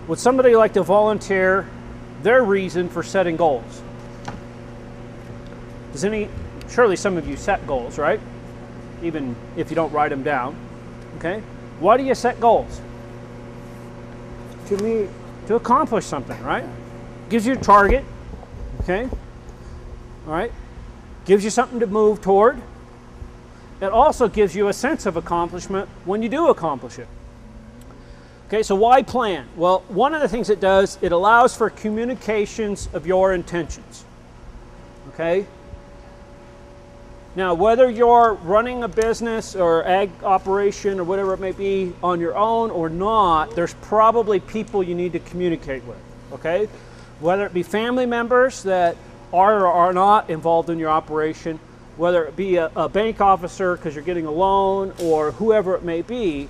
would somebody like to volunteer their reason for setting goals? Surely some of you set goals, right? Even if you don't write them down, okay? Why do you set goals? To accomplish something, right? Gives you a target, okay? All right? Gives you something to move toward. It also gives you a sense of accomplishment when you do accomplish it. Okay, so why plan? Well, one of the things it does, it allows for communications of your intentions. Okay? Now, whether you're running a business or ag operation or whatever it may be on your own or not, there's probably people you need to communicate with, okay? Whether it be family members that are or are not involved in your operation, whether it be a bank officer because you're getting a loan or whoever it may be,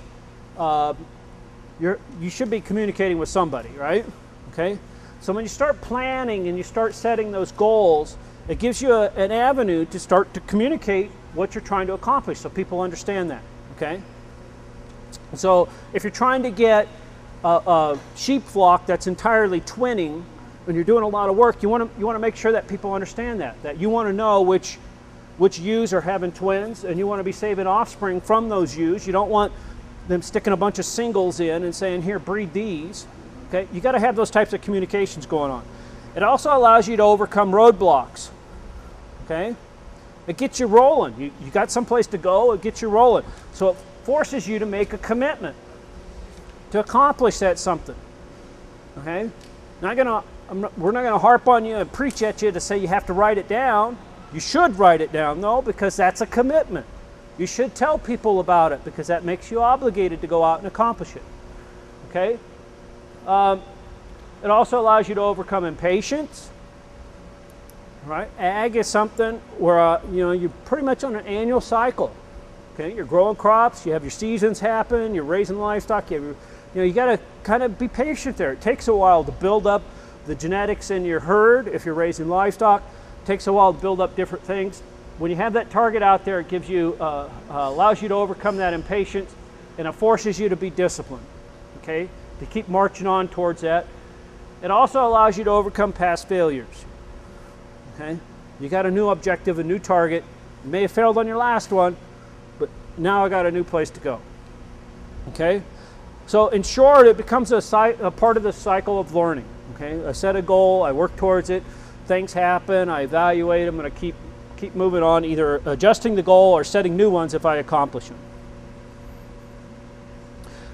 you should be communicating with somebody, right? Okay? So when you start planning and you start setting those goals, it gives you an avenue to start to communicate what you're trying to accomplish so people understand that, okay? So if you're trying to get a sheep flock that's entirely twinning and you're doing a lot of work, you want to make sure that people understand that you want to know which ewes are having twins, and you want to be saving offspring from those ewes. You don't want them sticking a bunch of singles in and saying, here, breed these, okay? You got to have those types of communications going on. It also allows you to overcome roadblocks. Okay? It gets you rolling. You got someplace to go, it gets you rolling. So it forces you to make a commitment to accomplish that something. Okay? We're not going to harp on you and preach at you to say you have to write it down. You should write it down, though, because that's a commitment. You should tell people about it because that makes you obligated to go out and accomplish it. Okay? It also allows you to overcome impatience. Right? Ag is something where you're pretty much on an annual cycle. Okay, you're growing crops, you have your seasons happen, you're raising livestock. You got to kind of be patient there. It takes a while to build up the genetics in your herd. If you're raising livestock, it takes a while to build up different things. When you have that target out there, it gives you, allows you to overcome that impatience, and it forces you to be disciplined. Okay, to keep marching on towards that. It also allows you to overcome past failures. Okay, you got a new objective, a new target. You may have failed on your last one, but now I got a new place to go. Okay, so in short, it becomes a part of the cycle of learning. Okay, I set a goal, I work towards it, things happen, I evaluate them, and I keep moving on, either adjusting the goal or setting new ones if I accomplish them.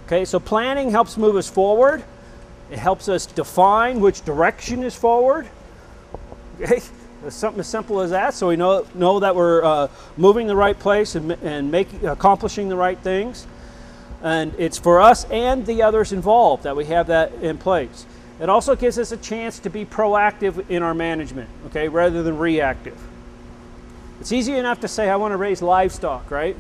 Okay, so planning helps move us forward. It helps us define which direction is forward. Okay. It's something as simple as that, so we know that we're moving the right place and accomplishing the right things. And it's for us and the others involved that we have that in place. It also gives us a chance to be proactive in our management, okay, rather than reactive. It's easy enough to say, I want to raise livestock, right?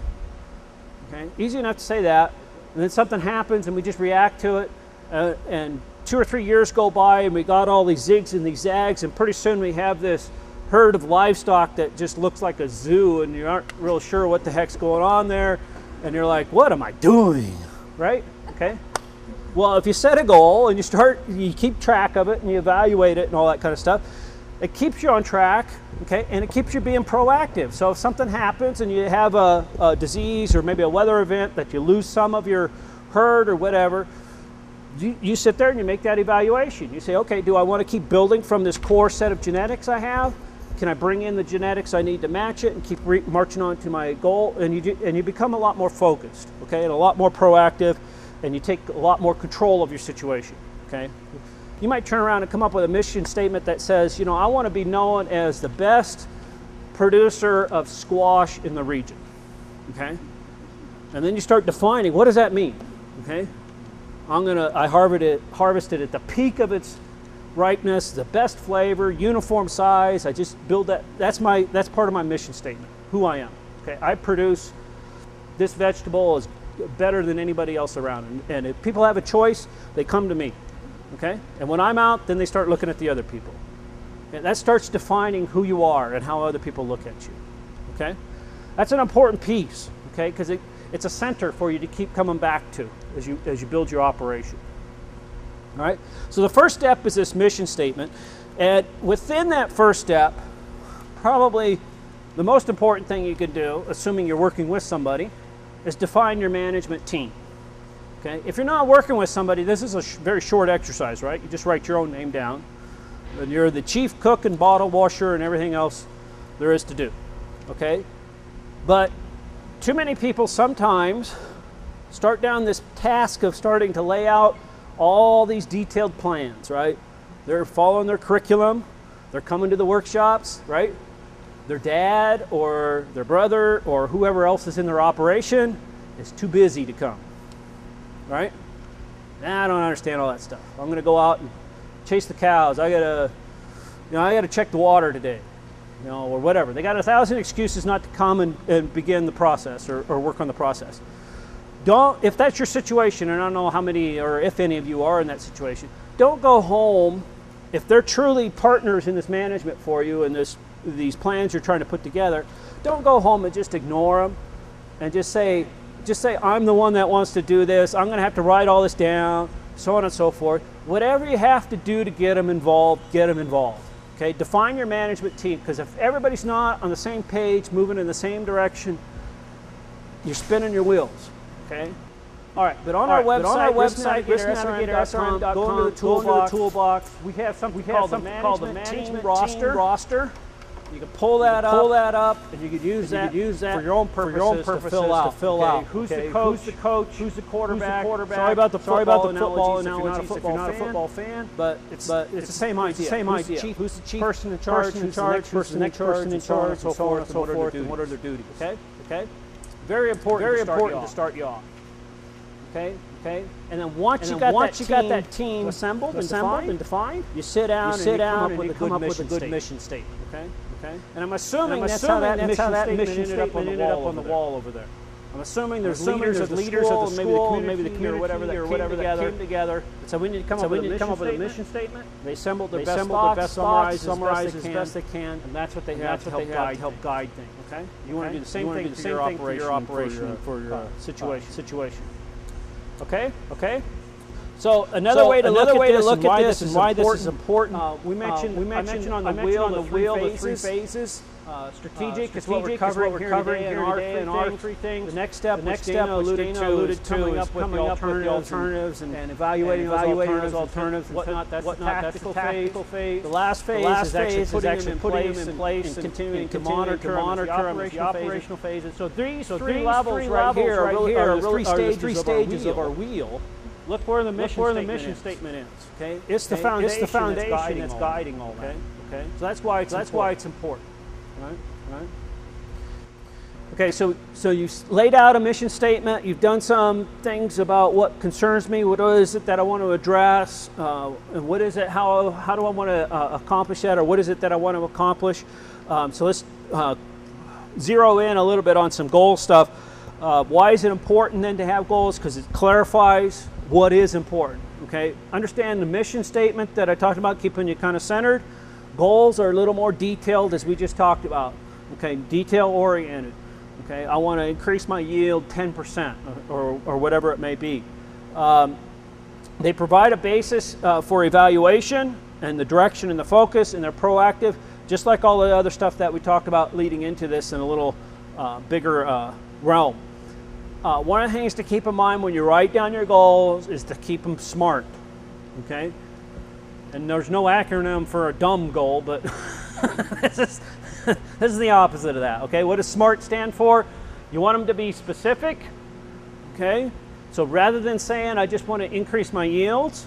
Okay, easy enough to say that, and then something happens and we just react to it, and 2 or 3 years go by and we got all these zigs and these zags, and pretty soon we have this herd of livestock that just looks like a zoo, and you aren't real sure what the heck's going on there, and you're like, what am I doing, right? Okay. Well, if you set a goal and you keep track of it and you evaluate it and all that kind of stuff, it keeps you on track, okay, and it keeps you being proactive. So if something happens and you have a disease or maybe a weather event that you lose some of your herd or whatever, you sit there and you make that evaluation. You say, okay, do I want to keep building from this core set of genetics I have? Can I bring in the genetics I need to match it and keep marching on to my goal? And you become a lot more focused, okay, and a lot more proactive, and you take a lot more control of your situation, okay? You might turn around and come up with a mission statement that says, I want to be known as the best producer of squash in the region, okay? And then you start defining, what does that mean, okay? I harvested at the peak of its ripeness, the best flavor, uniform size. I just build that. That's part of my mission statement, who I am. Okay, I produce this vegetable is better than anybody else around. And if people have a choice, they come to me. Okay, and when I'm out, then they start looking at the other people. And that starts defining who you are and how other people look at you. Okay, that's an important piece. Okay, because it's a center for you to keep coming back to as you build your operation. All right, so the first step is this mission statement. And within that first step, probably the most important thing you could do, assuming you're working with somebody, is define your management team. Okay, if you're not working with somebody, this is a very short exercise, right? You just write your own name down. And you're the chief cook and bottle washer and everything else there is to do. Okay, but too many people sometimes start down this task of starting to lay out all these detailed plans, right? They're following their curriculum, they're coming to the workshops, right? Their dad or their brother or whoever else is in their operation is too busy to come, right? Nah, I don't understand all that stuff. I'm gonna go out and chase the cows. I gotta check the water today, or whatever. They got 1,000 excuses not to come and begin the process or work on the process. If that's your situation, and I don't know how many or if any of you are in that situation, don't go home. If they're truly partners in this management for you and these plans you're trying to put together, don't go home and just ignore them and just say, I'm the one that wants to do this. I'm going to have to write all this down, so on and so forth. Whatever you have to do to get them involved, get them involved. Okay? Define your management team, because if everybody's not on the same page, moving in the same direction, you're spinning your wheels. Okay. All right, but on our website, risknavigator.com, go into the toolbox. We have something called the management team roster. You can pull that up, and you could use that for your own purposes to fill out. Who's the coach? Who's the quarterback? Sorry about the football analogy if you're not a football fan, but it's the same idea. Who's the chief person in charge? Who's the next person in charge? So forth and so forth. And what are their duties? Okay. Very important to start you off. Okay. And then once you got that team assembled and defined, you sit down and you come up with a good mission statement. Okay. And I'm assuming that's how that mission statement ended up on the wall over there. I'm assuming there's leaders of the school, maybe the community, or whatever that came together. So we need to come up with a mission statement. They assembled their best thoughts, summarized as best they can, and that's what they have to help guide things. Okay. You want to do the same thing for your operation, for your situation. Okay. So another way to look at this and why this is important. We mentioned on the wheel the three phases. Strategic is what we're covering here in our three things. The next step, which Dana alluded to, is coming up with the alternatives and evaluating those alternatives. Whatnot. That's the tactical phase. The last phase is actually putting them in place and continuing to monitor the operational phases. So these three levels right here are the three stages of our wheel. Look where the mission statement is. Okay, it's the foundation that's guiding all that. Okay, so that's why it's important. Right. Okay, so you laid out a mission statement. You've done some things about what concerns me. What is it that I want to address? And what is it? How do I want to accomplish that? Or what is it that I want to accomplish? So let's zero in a little bit on some goal stuff. Why is it important then to have goals? Because it clarifies what is important. Okay, understand the mission statement that I talked about, keeping you kind of centered. Goals are a little more detailed, as we just talked about. Okay, detail oriented. Okay, I want to increase my yield 10% or whatever it may be. They provide a basis for evaluation and the direction and the focus, and they're proactive, just like all the other stuff that we talked about leading into this in a little bigger realm. One of the things to keep in mind when you write down your goals is to keep them SMART. Okay. And there's no acronym for a dumb goal, but this is the opposite of that. Okay, what does SMART stand for? You want them to be specific. Okay, so rather than saying I just want to increase my yields,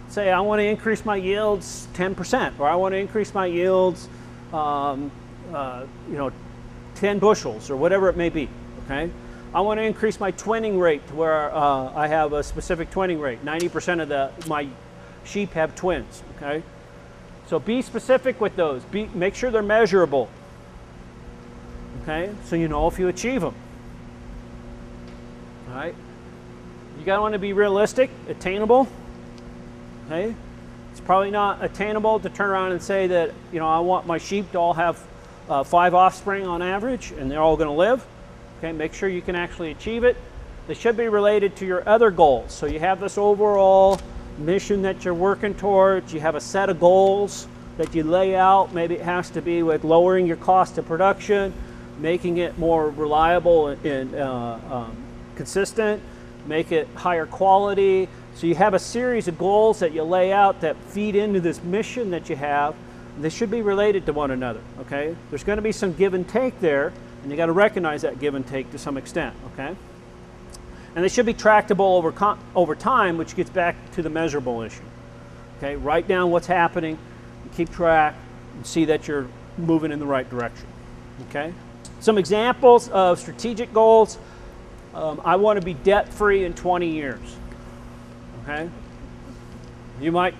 say I want to increase my yields 10%, or I want to increase my yields, 10 bushels, or whatever it may be. Okay, I want to increase my twinning rate to where I have a specific twinning rate. 90% of my sheep have twins, okay? So be specific with those. Make sure they're measurable, okay? So you know if you achieve them, all right? You gotta want to be realistic, attainable, okay? It's probably not attainable to turn around and say that, I want my sheep to all have 5 offspring on average and they're all gonna live, okay? Make sure you can actually achieve it. They should be related to your other goals. So you have this overall, 10% yield, 10% mission that you're working towards. You have a set of goals that you lay out. Maybe it has to be with lowering your cost of production, making it more reliable and consistent, make it higher quality. So you have a series of goals that you lay out that feed into this mission that you have. They should be related to one another, okay? There's going to be some give and take there, and you got to recognize that give and take to some extent, okay? And they should be tractable over time, which gets back to the measurable issue, okay? Write down what's happening, and keep track, and see that you're moving in the right direction, okay? Some examples of strategic goals. I want to be debt-free in 20 years, okay? You might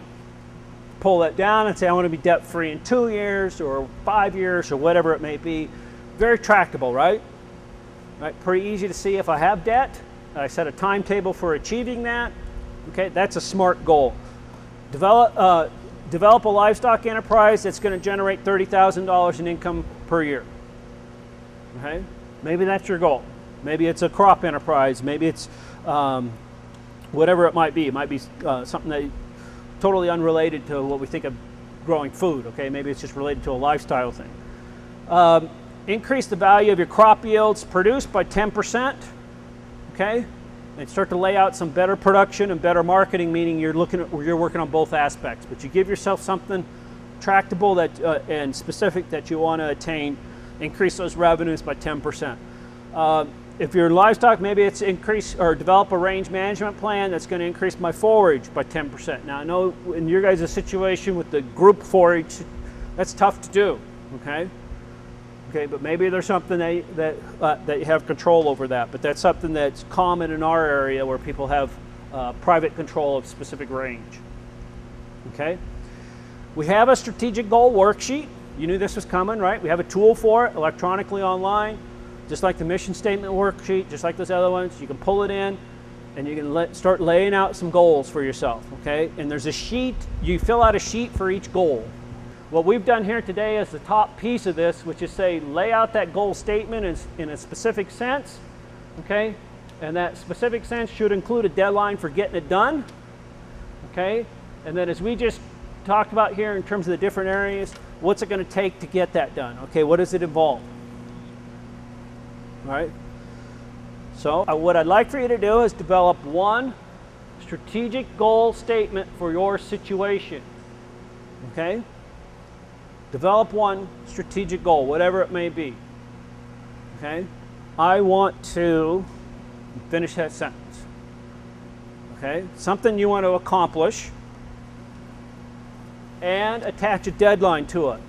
pull that down and say, I want to be debt-free in 2 years or 5 years or whatever it may be. Very tractable, right? Right? Pretty easy to see if I have debt. I set a timetable for achieving that. Okay, that's a smart goal. Develop a livestock enterprise that's going to generate $30,000 in income per year. Okay, maybe that's your goal. Maybe it's a crop enterprise. Maybe it's whatever it might be. It might be something that totally unrelated to what we think of growing food. Okay, maybe it's just related to a lifestyle thing. Increase the value of your crop yields produced by 10%. Okay, and start to lay out some better production and better marketing, meaning you're working on both aspects. But you give yourself something tractable and specific that you want to attain. Increase those revenues by 10%. If you're livestock, maybe it's increase or develop a range management plan that's going to increase my forage by 10%. Now I know in your guys' situation with the group forage, that's tough to do. Okay. Okay, but maybe there's something that you have control over that. But that's something that's common in our area where people have private control of specific range. Okay. We have a strategic goal worksheet. You knew this was coming, right? We have a tool for it electronically online. Just like the mission statement worksheet, just like those other ones, you can pull it in and you can start laying out some goals for yourself, okay? And there's a sheet, you fill out a sheet for each goal. What we've done here today is the top piece of this, which is say, lay out that goal statement in a specific sense, okay? And that specific sense should include a deadline for getting it done, okay? And then as we just talked about here in terms of the different areas, what's it going to take to get that done, okay? What does it involve? All right. So what I'd like for you to do is develop one strategic goal statement for your situation. Okay? Develop one strategic goal, whatever it may be. Okay? I want to finish that sentence. Okay? Something you want to accomplish and attach a deadline to it.